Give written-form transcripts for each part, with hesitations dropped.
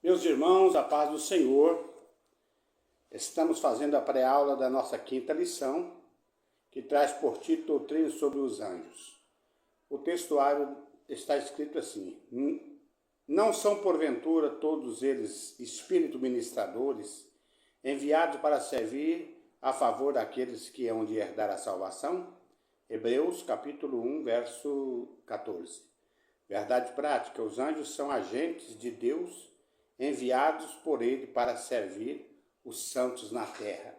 Meus irmãos, a paz do Senhor, estamos fazendo a pré-aula da nossa quinta lição, que traz por título Doutrina sobre os Anjos. O textuário está escrito assim: não são porventura todos eles espíritos ministradores, enviados para servir a favor daqueles que hão de herdar a salvação? Hebreus capítulo 1, verso 14. Verdade prática: os anjos são agentes de Deus, enviados por ele para servir os santos na terra.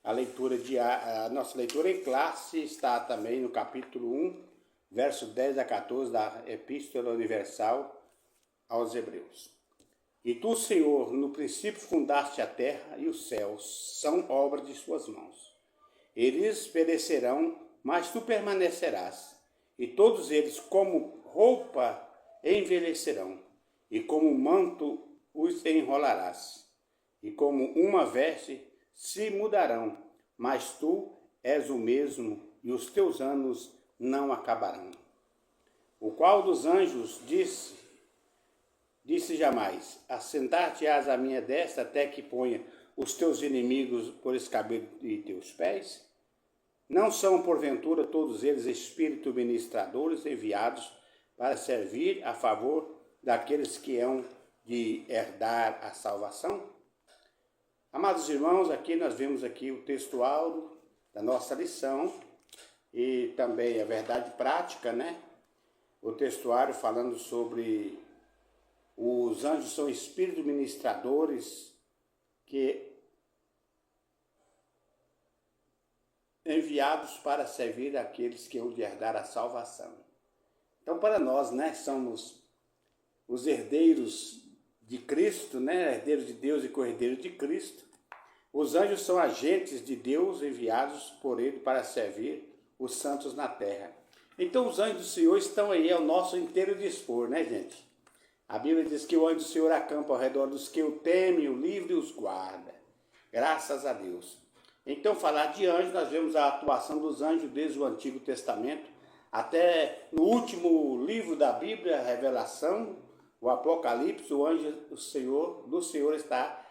A nossa leitura em classe está também no capítulo 1, verso 10 a 14 da Epístola Universal aos Hebreus. E tu, Senhor, no princípio fundaste a terra e os céus, são obra de suas mãos. Eles perecerão, mas tu permanecerás, e todos eles como roupa envelhecerão, e como manto os enrolarás, e como uma veste se mudarão, mas tu és o mesmo, e os teus anos não acabarão. O qual dos anjos disse jamais: assentar-te-ás à minha destra até que ponha os teus inimigos por escabelo de teus pés? Não são, porventura, todos eles espíritos ministradores enviados para servir a favor daqueles que hão de herdar a salvação? Amados irmãos, aqui nós vemos aqui o textual da nossa lição e também a verdade prática, né? O textuário falando sobre os anjos são espíritos ministradores que enviados para servir aqueles que hão de herdar a salvação. Então, para nós, né, somos os herdeiros de Cristo, né, herdeiros de Deus e co-herdeiros de Cristo. Os anjos são agentes de Deus enviados por ele para servir os santos na terra. Então, os anjos do Senhor estão aí ao nosso inteiro dispor, né, gente? A Bíblia diz que o anjo do Senhor acampa ao redor dos que o temem, o livre e os guarda. Graças a Deus. Então, falar de anjos, nós vemos a atuação dos anjos desde o Antigo Testamento até no último livro da Bíblia, a Revelação, o Apocalipse. O anjo do Senhor está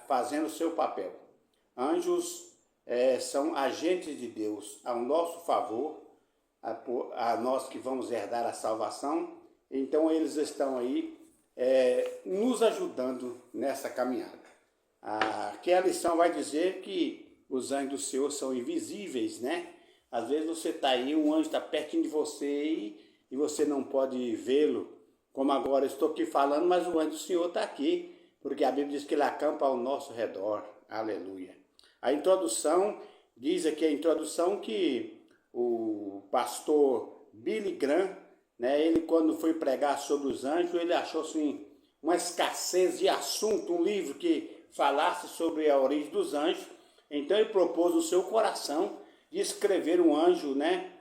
fazendo o seu papel. Anjos são agentes de Deus ao nosso favor, a nós que vamos herdar a salvação. Então, eles estão aí nos ajudando nessa caminhada. Aqui a lição vai dizer que os anjos do Senhor são invisíveis, né? Às vezes você está aí, um anjo está pertinho de você e você não pode vê-lo. Como agora eu estou aqui falando, mas o anjo do Senhor está aqui, porque a Bíblia diz que ele acampa ao nosso redor. Aleluia. A introdução, diz aqui a introdução que o pastor Billy Graham, né, ele quando foi pregar sobre os anjos, ele achou assim uma escassez de assunto, um livro que falasse sobre a origem dos anjos. Então ele propôs no seu coração de escrever um anjo, né,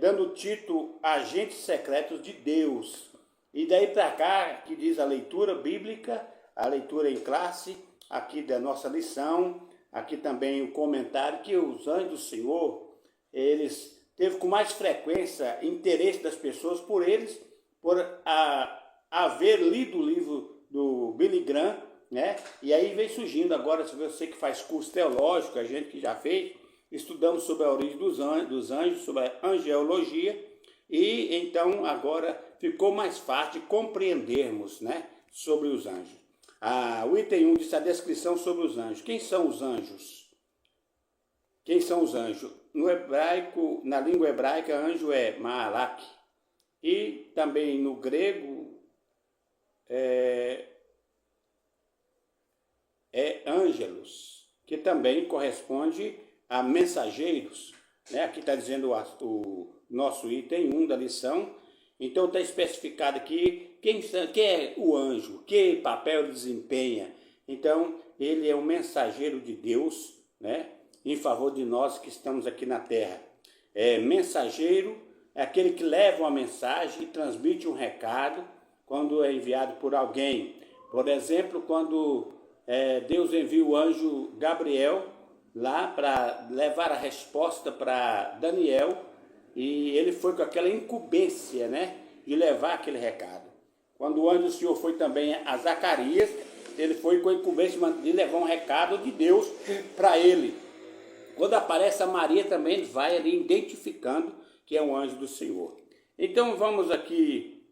dando o título Agentes Secretos de Deus. E daí para cá, que diz a leitura bíblica, a leitura em classe, aqui da nossa lição, aqui também o comentário, que os anjos do Senhor, eles teve com mais frequência interesse das pessoas por eles, por haver lido o livro do Billy Graham, né? E aí vem surgindo agora, se você que faz curso teológico, a gente que já fez, estudamos sobre a origem dos anjos, sobre a angelologia, e então agora ficou mais fácil de compreendermos, né, sobre os anjos. O item 1 diz a descrição sobre os anjos. Quem são os anjos? Quem são os anjos? No hebraico, na língua hebraica, anjo é Maalak, e também no grego é ângelos, que também corresponde a mensageiros, né? Aqui está dizendo o nosso item 1 da lição. Então está especificado aqui quem é o anjo, que papel ele desempenha. Então ele é um mensageiro de Deus, né, em favor de nós que estamos aqui na terra. Mensageiro é aquele que leva uma mensagem e transmite um recado quando é enviado por alguém. Por exemplo, quando Deus envia o anjo Gabriel lá para levar a resposta para Daniel, e ele foi com aquela incumbência, né, de levar aquele recado. Quando o anjo do Senhor foi também a Zacarias, ele foi com a incumbência de levar um recado de Deus para ele. Quando aparece a Maria também, ele vai ali identificando que é um anjo do Senhor. Então vamos aqui,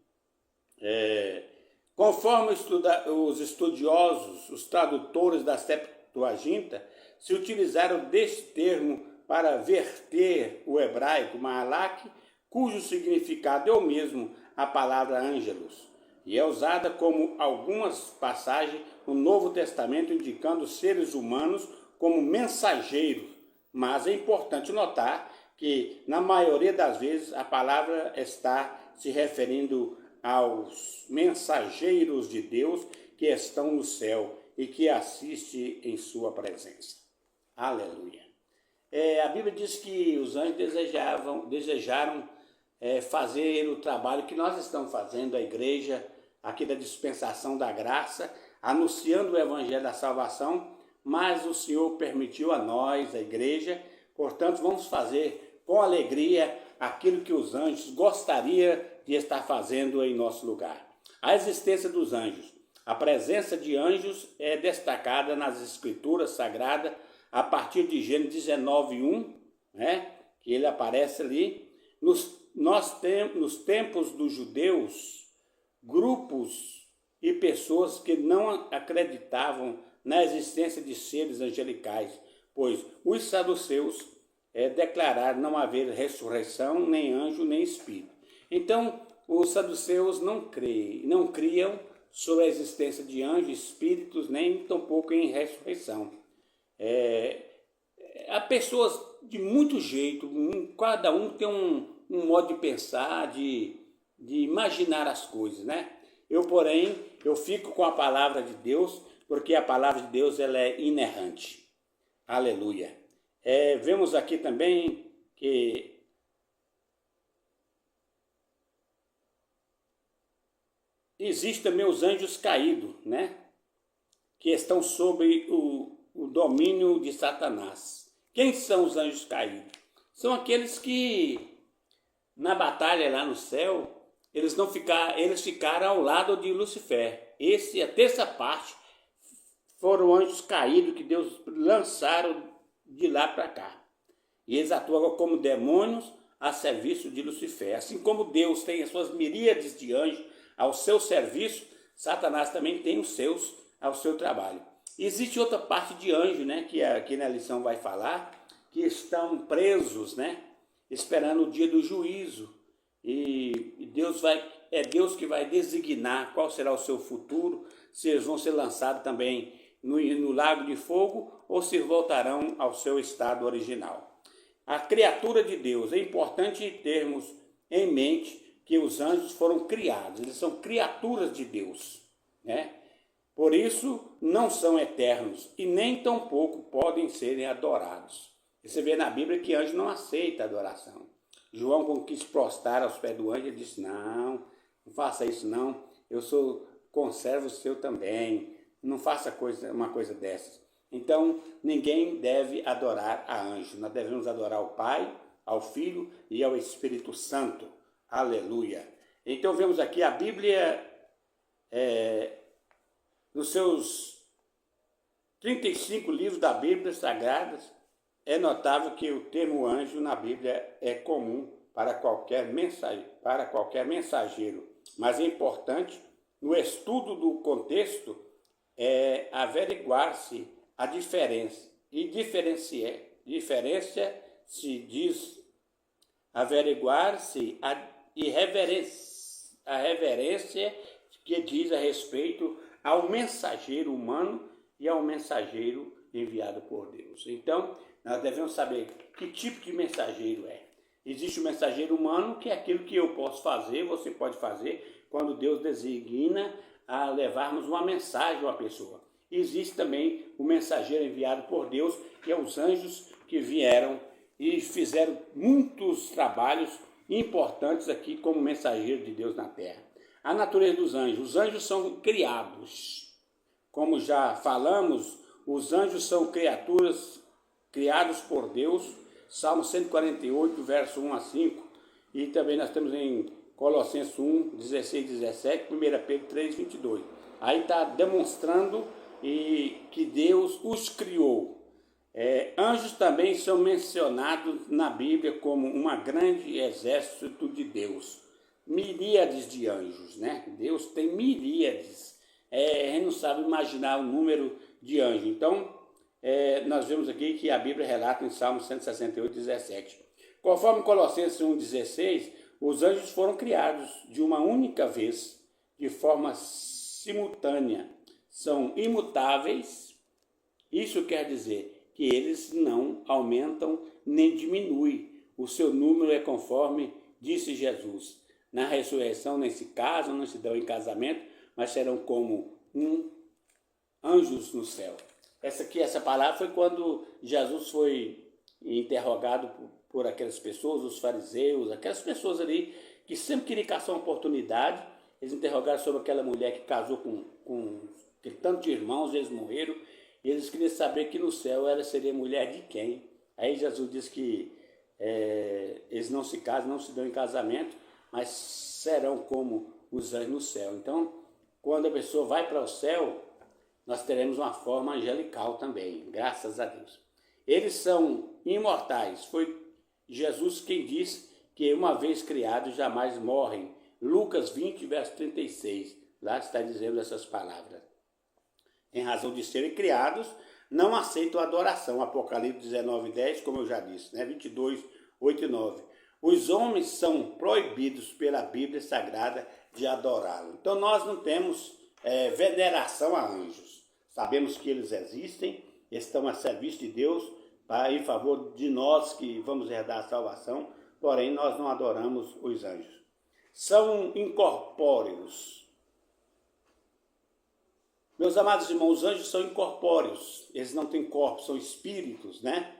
conforme os estudiosos, os tradutores da Septuaginta, se utilizaram desse termo para verter o hebraico malak, cujo significado é o mesmo a palavra ângelos, e é usada como algumas passagens no Novo Testamento indicando seres humanos como mensageiros, mas é importante notar que na maioria das vezes a palavra está se referindo aos mensageiros de Deus que estão no céu e que assistem em sua presença. Aleluia. A Bíblia diz que os anjos desejaram fazer o trabalho que nós estamos fazendo, a igreja aqui da dispensação da graça, anunciando o evangelho da salvação, mas o Senhor permitiu a nós, a igreja, portanto vamos fazer com alegria aquilo que os anjos gostariam de estar fazendo em nosso lugar. A existência dos anjos. A presença de anjos é destacada nas escrituras sagradas a partir de Gênesis 19:1, que ele aparece ali. Nos tempos dos judeus, grupos e pessoas que não acreditavam na existência de seres angelicais, pois os saduceus declararam não haver ressurreição, nem anjo, nem espírito. Então, os saduceus não criam sobre a existência de anjos, espíritos, nem tampouco em ressurreição. Há pessoas de muito jeito, cada um tem um modo de pensar, de imaginar as coisas, né? Porém, eu fico com a palavra de Deus, porque a palavra de Deus ela é inerrante. Aleluia. Vemos aqui também que existem também os anjos caídos, né? Que estão sob o domínio de Satanás. Quem são os anjos caídos? São aqueles que, na batalha lá no céu, eles ficaram ao lado de Lucifer. A terça parte foram anjos caídos que Deus lançaram de lá para cá. E eles atuam como demônios a serviço de Lucifer. Assim como Deus tem as suas miríades de anjos ao seu serviço, Satanás também tem os seus ao seu trabalho. Existe outra parte de anjo, né, que aqui na lição vai falar, que estão presos, né, esperando o dia do juízo. E Deus que vai designar qual será o seu futuro, se eles vão ser lançados também no lago de fogo ou se voltarão ao seu estado original. A criatura de Deus, é importante termos em mente que os anjos foram criados, eles são criaturas de Deus, né? Por isso não são eternos e nem tampouco podem serem adorados. Você vê na Bíblia que anjo não aceita adoração. João, quando quis prostrar aos pés do anjo, ele disse, não faça isso não, eu sou conservo seu também, não faça uma coisa dessas. Então, ninguém deve adorar a anjo, nós devemos adorar ao Pai, ao Filho e ao Espírito Santo. Aleluia. Então, vemos aqui a Bíblia, nos seus 35 livros da Bíblia Sagradas, é notável que o termo anjo na Bíblia é comum para qualquer mensageiro, mas é importante, no estudo do contexto, averiguar-se a diferença. E diferença se diz averiguar-se a reverência que diz a respeito ao mensageiro humano e ao mensageiro enviado por Deus. Então, nós devemos saber que tipo de mensageiro é. Existe o mensageiro humano, que é aquilo que eu posso fazer, você pode fazer, quando Deus designa a levarmos uma mensagem a uma pessoa. Existe também o mensageiro enviado por Deus, que é os anjos que vieram e fizeram muitos trabalhos importantes aqui como mensageiro de Deus na terra. A natureza dos anjos. Os anjos são criados. Como já falamos, os anjos são criaturas criados por Deus. Salmo 148, verso 1 a 5. E também nós temos em Colossenses 1, 16, 17, 1 Pedro 3, 22. Aí está demonstrando que Deus os criou. Anjos também são mencionados na Bíblia como um grande exército de Deus. Miríades de anjos, né? Deus tem miríades. A gente não sabe imaginar o número de anjos. Então, nós vemos aqui que a Bíblia relata em Salmo 168, 17. Conforme Colossenses 1, 16, os anjos foram criados de uma única vez, de forma simultânea. São imutáveis. Isso quer dizer que eles não aumentam nem diminuem. O seu número é conforme disse Jesus. Na ressurreição nem se casam, não se dão em casamento, mas serão como anjos no céu. Essa palavra foi quando Jesus foi interrogado por aquelas pessoas, os fariseus, aquelas pessoas ali que sempre queriam caçar uma oportunidade. Eles interrogaram sobre aquela mulher que casou com tanto de irmãos, eles morreram, e eles queriam saber que no céu ela seria mulher de quem. Aí Jesus disse que eles não se casam, não se dão em casamento, mas serão como os anjos no céu. Então, quando a pessoa vai para o céu, nós teremos uma forma angelical também, graças a Deus. Eles são imortais. Foi Jesus quem disse que uma vez criados jamais morrem. Lucas 20, verso 36. Lá está dizendo essas palavras. Em razão de serem criados, não aceitam adoração. Apocalipse 19, 10, como eu já disse, né? 22, 8 e 9. Os homens são proibidos pela Bíblia Sagrada de adorá-lo. Então nós não temos veneração a anjos. Sabemos que eles existem, estão a serviço de Deus, em favor de nós que vamos herdar a salvação, porém nós não adoramos os anjos. São incorpóreos. Meus amados irmãos, os anjos são incorpóreos, eles não têm corpo, são espíritos, né?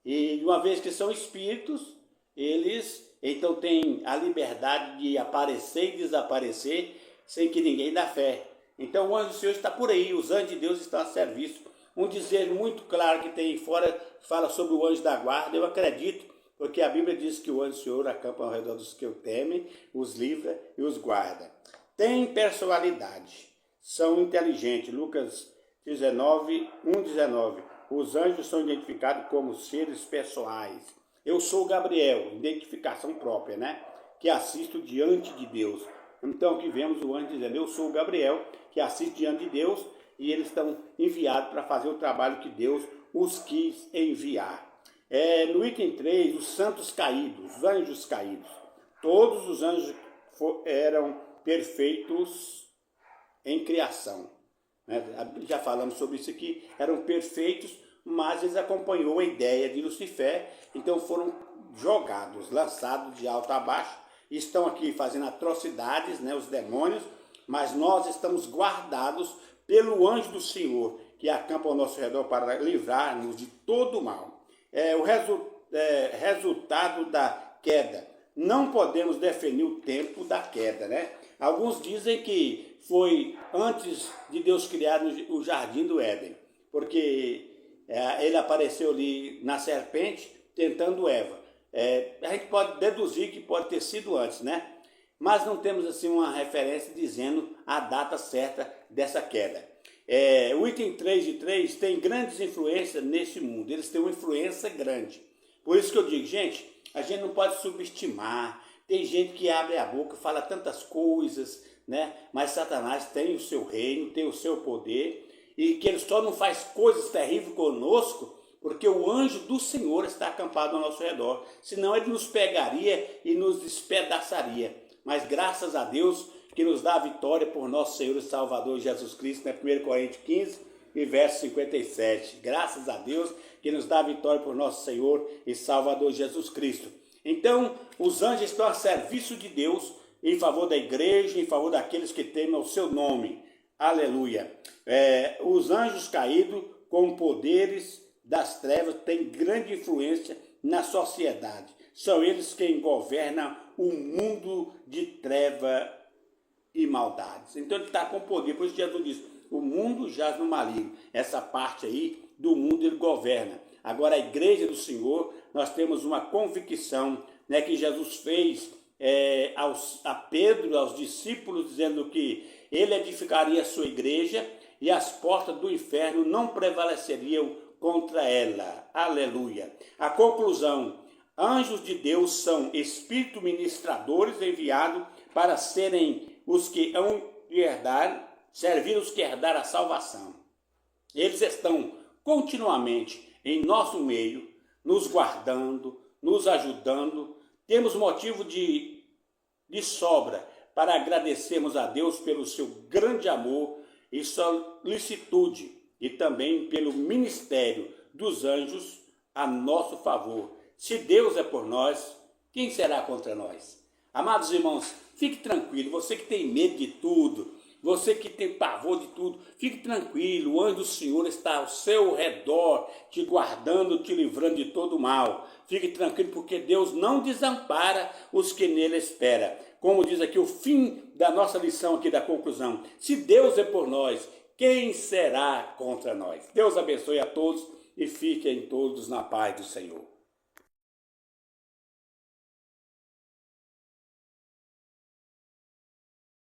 E uma vez que são espíritos, eles então têm a liberdade de aparecer e desaparecer sem que ninguém dê fé. Então o anjo do Senhor está por aí, os anjos de Deus estão a serviço. Um dizer muito claro que tem aí fora, fala sobre o anjo da guarda, eu acredito, porque a Bíblia diz que o anjo do Senhor acampa ao redor dos que o temem, os livra e os guarda. Tem personalidade, são inteligentes. Lucas 19, 1, 19. Os anjos são identificados como seres pessoais. Eu sou Gabriel, identificação própria, né? Que assisto diante de Deus. Então aqui vemos o anjo dizendo, eu sou Gabriel, que assisto diante de Deus, e eles estão enviados para fazer o trabalho que Deus os quis enviar. No item 3, os santos caídos, os anjos caídos. Todos os anjos eram perfeitos em criação. Já falamos sobre isso aqui, eram perfeitos, mas eles acompanhou a ideia de Lucifer, então foram jogados, lançados de alto a baixo, estão aqui fazendo atrocidades, né, os demônios, mas nós estamos guardados pelo anjo do Senhor, que acampa ao nosso redor para livrar-nos de todo o mal. O resultado da queda. Não podemos definir o tempo da queda, né? Alguns dizem que foi antes de Deus criar o jardim do Éden, porque ele apareceu ali na serpente tentando Eva. A gente pode deduzir que pode ter sido antes, né? Mas não temos assim uma referência dizendo a data certa dessa queda. O item 3 de 3 tem grandes influências nesse mundo, eles têm uma influência grande. Por isso que eu digo, gente, a gente não pode subestimar. Tem gente que abre a boca, fala tantas coisas, né? Mas Satanás tem o seu reino, tem o seu poder, e que ele só não faz coisas terríveis conosco porque o anjo do Senhor está acampado ao nosso redor. Senão ele nos pegaria e nos despedaçaria. Mas graças a Deus que nos dá a vitória por nosso Senhor e Salvador Jesus Cristo, né? 1 Coríntios 15 e verso 57. Graças a Deus que nos dá a vitória por nosso Senhor e Salvador Jesus Cristo. Então, os anjos estão a serviço de Deus, em favor da igreja, em favor daqueles que temem o seu nome. Aleluia. Os anjos caídos com poderes das trevas têm grande influência na sociedade. São eles quem governam o mundo de treva e maldades. Então ele está com poder, por isso Jesus diz, o mundo jaz no maligno. Essa parte aí do mundo ele governa. Agora a igreja do Senhor, nós temos uma convicção, né, que Jesus fez a Pedro, aos discípulos, dizendo que ele edificaria a sua igreja e as portas do inferno não prevaleceriam contra ela. Aleluia. A conclusão: anjos de Deus são espíritos ministradores enviados para serem os que hão de herdar, servir os que herdaram a salvação. Eles estão continuamente em nosso meio, nos guardando, nos ajudando. Temos motivo de sobra para agradecermos a Deus pelo seu grande amor e solicitude e também pelo ministério dos anjos a nosso favor. Se Deus é por nós, quem será contra nós? Amados irmãos, fique tranquilo, você que tem medo de tudo, você que tem pavor de tudo, fique tranquilo, o anjo do Senhor está ao seu redor, te guardando, te livrando de todo mal. Fique tranquilo, porque Deus não desampara os que nele esperam. Como diz aqui o fim da nossa lição aqui da conclusão: se Deus é por nós, quem será contra nós? Deus abençoe a todos e fiquem todos na paz do Senhor.